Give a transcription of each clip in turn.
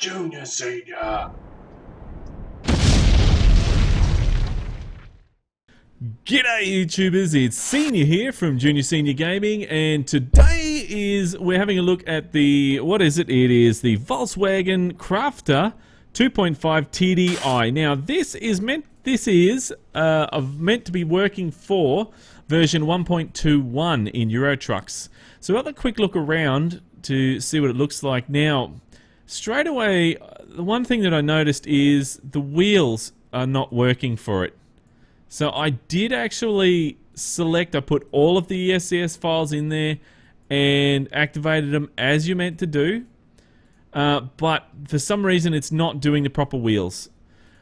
Junior Senior. G'day YouTubers, it's Senior here from Junior Senior Gaming, and today we're having a look at the, what is it? It is the Volkswagen Crafter 2.5 TDI. Now this is meant to be working for version 1.21 in Euro Trucks. So we'll have a quick look around to see what it looks like. Now, straight away, the one thing that I noticed is the wheels are not working for it. So I did actually select, I put all of the ETS files in there and activated them as you're meant to do. But for some reason it's not doing the proper wheels.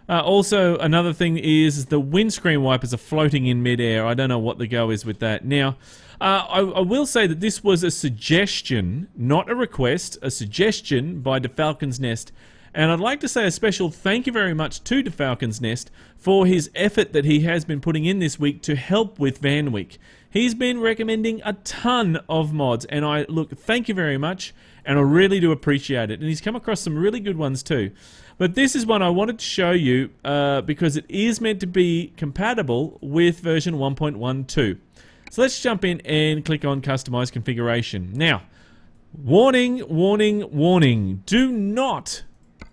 Also, another thing is the windscreen wipers are floating in midair. I don't know what the go is with that. Now, I will say that this was a suggestion, not a request, a suggestion by the Falcon's Nest. And I'd like to say a special thank you very much to the Falcon's Nest for his effort that he has been putting in this week to help with Van Week. He's been recommending a ton of mods, and thank you very much, and I really do appreciate it. And he's come across some really good ones too. But this is one I wanted to show you because it is meant to be compatible with version 1.12. So let's jump in and click on Customize Configuration. Now, warning, warning, warning. Do not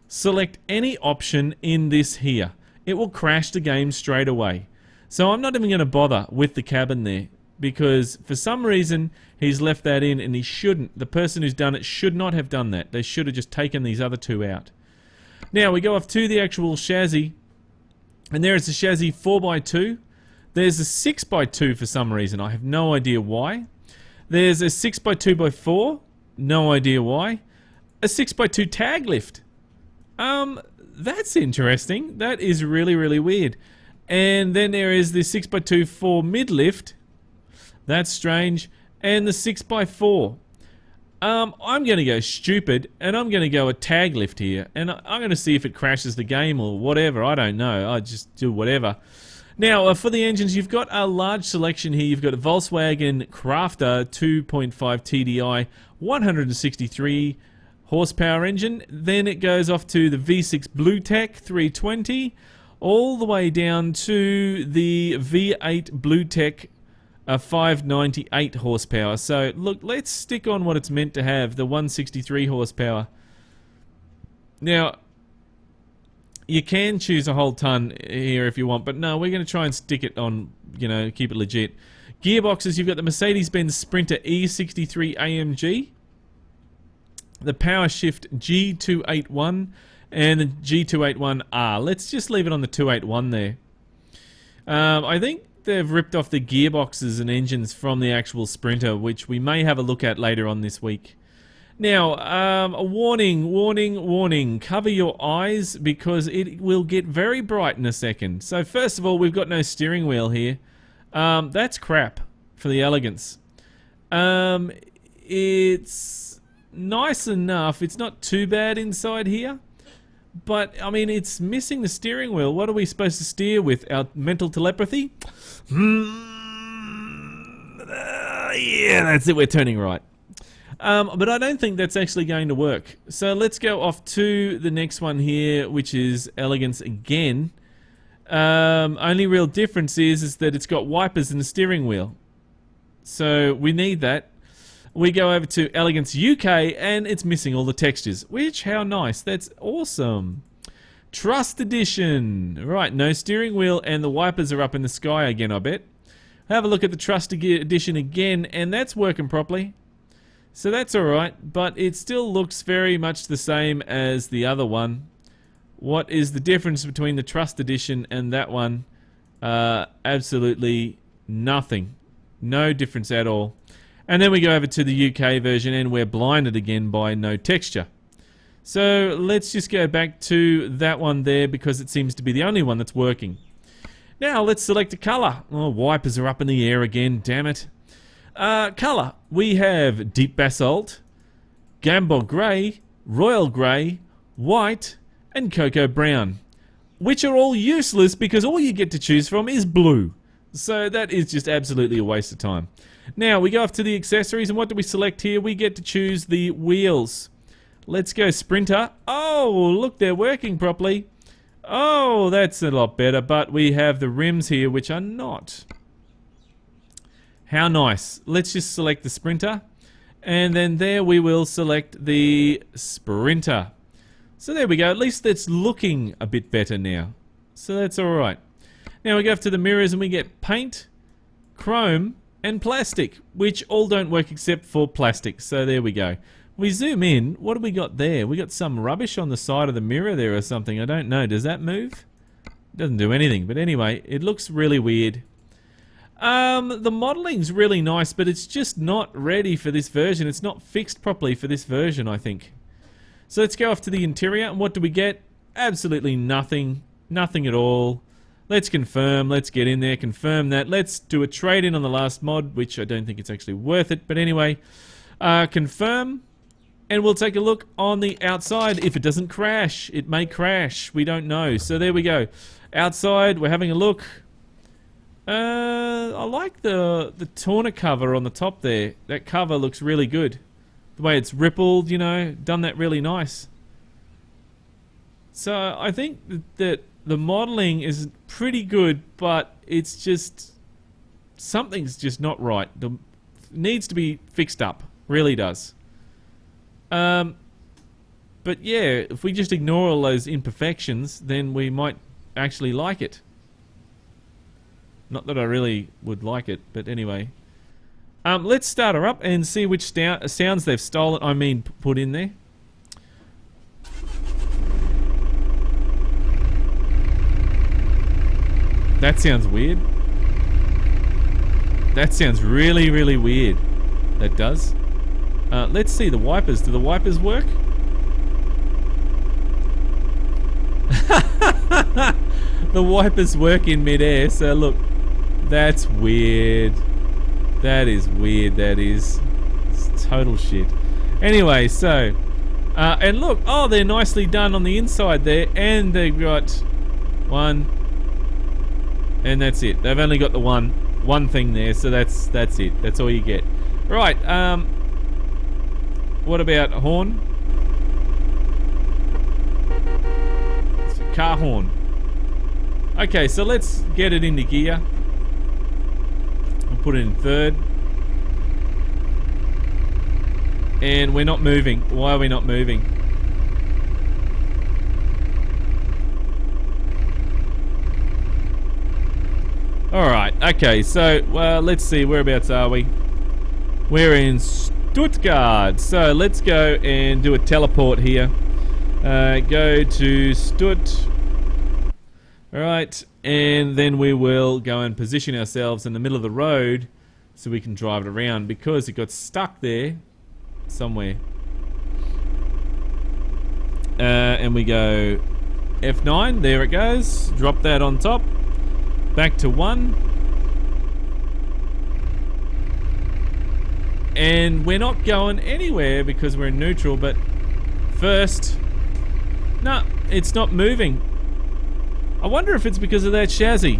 select any option in this here. It will crash the game straight away. So I'm not even going to bother with the cabin there, because for some reason he's left that in, and he shouldn't. The person who's done it should not have done that. They should have just taken these other two out. Now we go off to the actual chassis, and there is the chassis 4x2. There's a 6x2 for some reason. I have no idea why. There's a 6x2x4. No idea why. A 6x2 tag lift. That's interesting. That is really, really weird. And then there is the 6x2 4 mid-lift. That's strange. And the 6x4. I'm going to go stupid, and I'm going to go a tag lift here. And I'm going to see if it crashes the game or whatever. I don't know. I just do whatever. Now, for the engines, you've got a large selection here. You've got a Volkswagen Crafter 2.5 TDI, 163 horsepower engine. Then it goes off to the V6 BlueTech 320, all the way down to the V8 BlueTech 598 horsepower. So look, let's stick on what it's meant to have, the 163 horsepower. Now, you can choose a whole ton here if you want, but no, we're going to try and stick it on, keep it legit. Gearboxes, you've got the Mercedes-Benz Sprinter E63 AMG, the PowerShift G281, and the G281R. Let's just leave it on the 281 there. I think they've ripped off the gearboxes and engines from the actual Sprinter, which we may have a look at later on this week. Now, a warning, warning, warning. Cover your eyes, because it will get very bright in a second. So first of all, we've got no steering wheel here. That's crap for the elegance. It's nice enough. It's not too bad inside here. But, I mean, it's missing the steering wheel. What are we supposed to steer with? Our mental telepathy? Yeah, that's it. We're turning right. But I don't think that's actually going to work. So let's go off to the next one here, which is elegance again. Only real difference is that it's got wipers in the steering wheel. So we need that. We go over to Elegance UK, and it's missing all the textures, which, how nice. That's awesome. Trust Edition. Right, no steering wheel, and the wipers are up in the sky again, I bet. Have a look at the Trust Edition again, and that's working properly. So that's alright, but it still looks very much the same as the other one. What is the difference between the Trust Edition and that one? Absolutely nothing. No difference at all. And then we go over to the UK version, and we're blinded again by no texture. So let's just go back to that one there, because it seems to be the only one that's working. Now let's select a colour. Oh, wipers are up in the air again, damn it. Colour. We have Deep Basalt, Gambog Grey, Royal Grey, White, and Cocoa Brown, which are all useless because all you get to choose from is blue. So that is just absolutely a waste of time. Now we go off to the accessories, and what do we select here? We get to choose the wheels. Let's go Sprinter. Oh, look, they're working properly. Oh, that's a lot better, but we have the rims here which are not. How nice. Let's just select the Sprinter, and then there we will select the Sprinter. So there we go. At least it's looking a bit better now. So that's alright. Now we go up to the mirrors and we get paint, chrome, and plastic, which all don't work except for plastic. So there we go. We zoom in. What do we got there? We got some rubbish on the side of the mirror there or something. I don't know. Does that move? It doesn't do anything. But anyway, it looks really weird. The modeling's really nice, but it's just not ready for this version. It's not fixed properly for this version, I think. So let's go off to the interior. And what do we get? Absolutely nothing. Nothing at all. Let's confirm. Let's get in there. Confirm that. Let's do a trade-in on the last mod, which I don't think it's actually worth it. But anyway, confirm. And we'll take a look on the outside. If it doesn't crash, it may crash. We don't know. So there we go. Outside, we're having a look. I like the tonner cover on the top there. That cover looks really good. The way it's rippled, you know, done that really nice. So I think that the modeling is pretty good, but it's just something's just not right. It needs to be fixed up. Really does. But yeah, if we just ignore all those imperfections, then we might actually like it. Not that I really would like it, but anyway. Let's start her up and see which sounds they've stolen, put in there. That sounds weird. That sounds really, really weird. That does. Let's see the wipers. Do the wipers work? The wipers work in midair, so look. That's weird. That is weird, that is. It's total shit. Anyway, so... and look, oh, they're nicely done on the inside there, and they've got one... And that's it. They've only got the one thing there, so that's it. That's all you get. Right, what about a horn? It's a car horn. Okay, so let's get it into gear. We'll put it in third. And we're not moving. Why are we not moving? Alright, okay, so, well, let's see, whereabouts are we? We're in Stuttgart, so let's go and do a teleport here. Go to Stutt. Alright, and then we will go and position ourselves in the middle of the road so we can drive it around because it got stuck there somewhere. And we go F9, there it goes, drop that on top. Back to 1. And we're not going anywhere because we're in neutral, but first... No, it's not moving. I wonder if it's because of that chassis.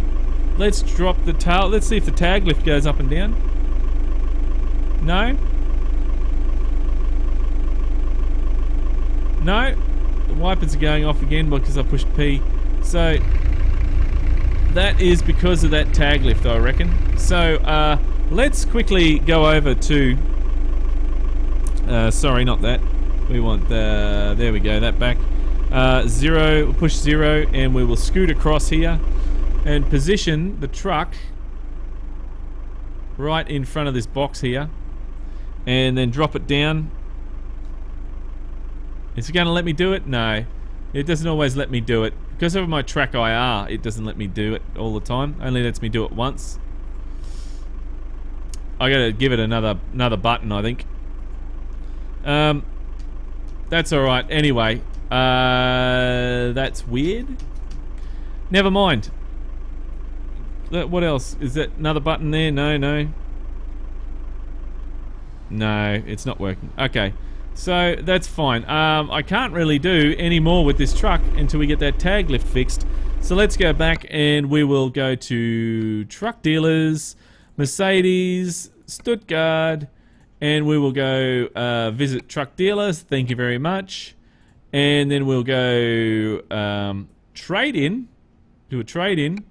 Let's drop the tail. Let's see if the tag lift goes up and down. No? No? The wipers are going off again because I pushed P. So... that is because of that tag lift, I reckon. So, let's quickly go over to... sorry, not that. We want the... there we go, that back. 0, push 0, and we will scoot across here and position the truck right in front of this box here. And then drop it down. Is it going to let me do it? No. It doesn't always let me do it. Because of my track IR, it doesn't let me do it all the time. Only lets me do it once. I gotta give it another button, I think. That's alright. Anyway, that's weird. Never mind. What else? Is that another button there? No, no. No, it's not working. Okay. So that's fine. I can't really do any more with this truck until we get that tag lift fixed. So let's go back and we will go to truck dealers, Mercedes, Stuttgart, And we will go visit truck dealers. Thank you very much. And then we'll go trade in. Do a trade in.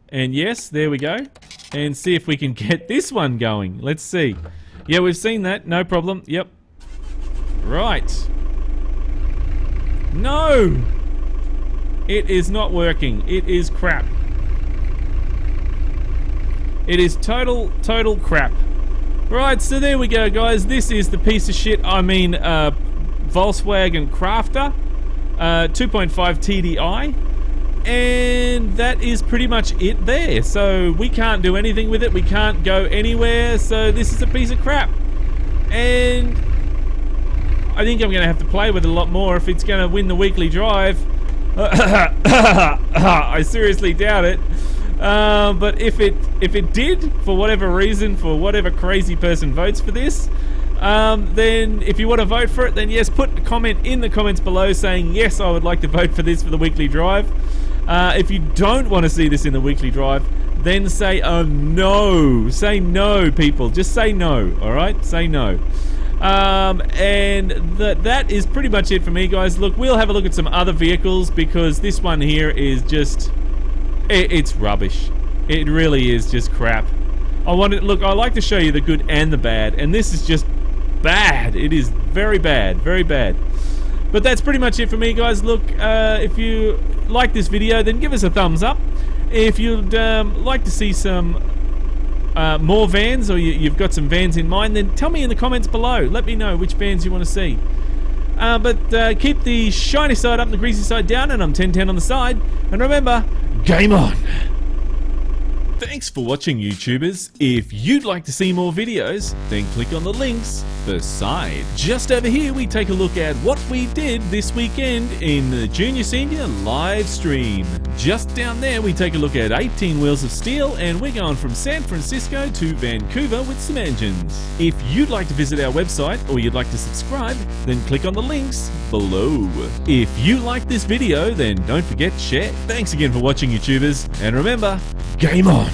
And yes, there we go. And see if we can get this one going. Let's see. Yeah, we've seen that. No problem. Yep. Right. No! It is not working. It is crap. It is total crap. Right, so there we go, guys. This is the piece of shit, Volkswagen Crafter, 2.5 TDI, and that is pretty much it there. So we can't do anything with it. We can't go anywhere. So this is a piece of crap. And I think I'm going to have to play with it a lot more if it's going to win the weekly drive. I seriously doubt it. But if it did, for whatever reason, for whatever crazy person votes for this, then if you want to vote for it, then yes, put a comment in the comments below saying, yes, I would like to vote for this for the weekly drive. If you don't want to see this in the weekly drive, then say no. Say no, people. Just say no, alright? Say no. And that is pretty much it for me, guys. Look, we'll have a look at some other vehicles because this one here is just... It's rubbish. It really is just crap. Look, I like to show you the good and the bad, and this is just bad. It is very bad, very bad. But that's pretty much it for me, guys. Look, if you like this video, then give us a thumbs up. If you'd like to see some more vans, or you've got some vans in mind, then tell me in the comments below. Let me know which vans you want to see. But keep the shiny side up and the greasy side down, and I'm 1010 on the side. And remember, game on! Thanks for watching, YouTubers. If you'd like to see more videos, then click on the links beside. Just over here, we take a look at what we did this weekend in the Junior Senior live stream. Just down there, we take a look at 18 Wheels of Steel, and we're going from San Francisco to Vancouver with some engines. If you'd like to visit our website, or you'd like to subscribe, then click on the links below. If you like this video, then don't forget to share. Thanks again for watching, YouTubers, and remember, game on!